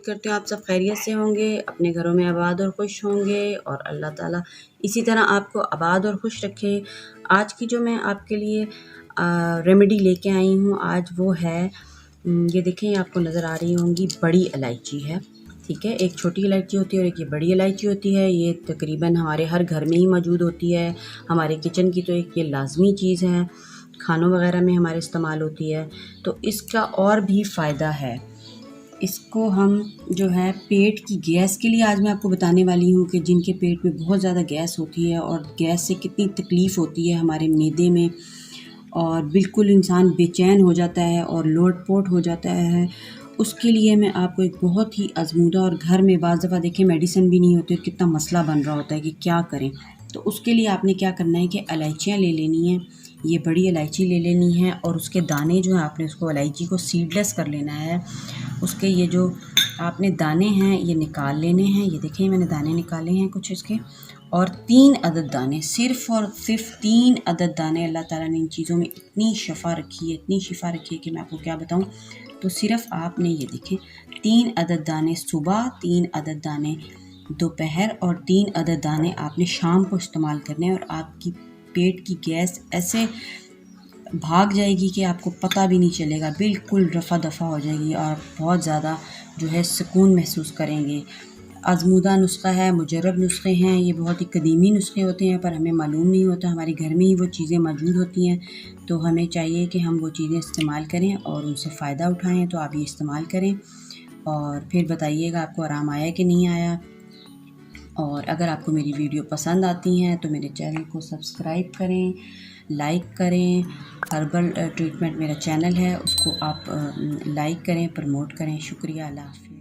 करती हूँ आप सब खैरियत से होंगे, अपने घरों में आबाद और खुश होंगे और अल्लाह ताला इसी तरह आपको आबाद और खुश रखे। आज की जो मैं आपके लिए रेमेडी लेके आई हूँ आज वो है, ये देखें आपको नज़र आ रही होंगी, बड़ी इलायची है। ठीक है, एक छोटी इलायची होती है और एक ये बड़ी इलायची होती है। ये तकरीबन हमारे हर घर में ही मौजूद होती है। हमारे किचन की तो एक ये लाजमी चीज़ है, खानों वगैरह में हमारे इस्तेमाल होती है। तो इसका और भी फ़ायदा है। इसको हम जो है पेट की गैस के लिए आज मैं आपको बताने वाली हूँ कि जिनके पेट में बहुत ज़्यादा गैस होती है और गैस से कितनी तकलीफ़ होती है हमारे मैदे में, और बिल्कुल इंसान बेचैन हो जाता है और लोटपोट हो जाता है, उसके लिए मैं आपको एक बहुत ही आजमूदा और घर में बाज़ दफ़ा देखें मेडिसिन भी नहीं होती, कितना मसला बन रहा होता है कि क्या करें। तो उसके लिए आपने क्या करना है कि इलायचियाँ ले लेनी हैं, ये बड़ी इलायची ले लेनी है और उसके दाने जो हैं आपने उसको इलायची को सीडलेस कर लेना है। उसके ये जो आपने दाने हैं ये निकाल लेने हैं, ये देखें मैंने दाने निकाले हैं कुछ इसके, और 3 अदद दाने, सिर्फ़ और सिर्फ 3 अदद दाने। अल्लाह ताला ने इन चीज़ों में इतनी शफ़ा रखी है, इतनी शिफ़ा रखी है कि मैं आपको क्या बताऊँ। तो सिर्फ़ आपने ये देखें 3 अदद दाने सुबह, 3 अदद दाने दोपहर और 3 अदद दाने आपने शाम को इस्तेमाल करने हैं, और आपकी पेट की गैस ऐसे भाग जाएगी कि आपको पता भी नहीं चलेगा, बिल्कुल रफ़ा दफ़ा हो जाएगी और बहुत ज़्यादा जो है सुकून महसूस करेंगे। आज़मूदा नुस्ख़ा है, मुजर्रब नुस्खे हैं, ये बहुत ही कदीमी नुस्खे होते हैं पर हमें मालूम नहीं होता, हमारे घर में ही वो चीज़ें मौजूद होती हैं। तो हमें चाहिए कि हम वो चीज़ें इस्तेमाल करें और उनसे फ़ायदा उठाएँ। तो आप ये इस्तेमाल करें और फिर बताइएगा आपको आराम आया कि नहीं आया। और अगर आपको मेरी वीडियो पसंद आती हैं तो मेरे चैनल को सब्सक्राइब करें, लाइक करें। हर्बल ट्रीटमेंट मेरा चैनल है, उसको आप लाइक करें, प्रमोट करें। शुक्रिया, अल्लाह हाफ़िज़।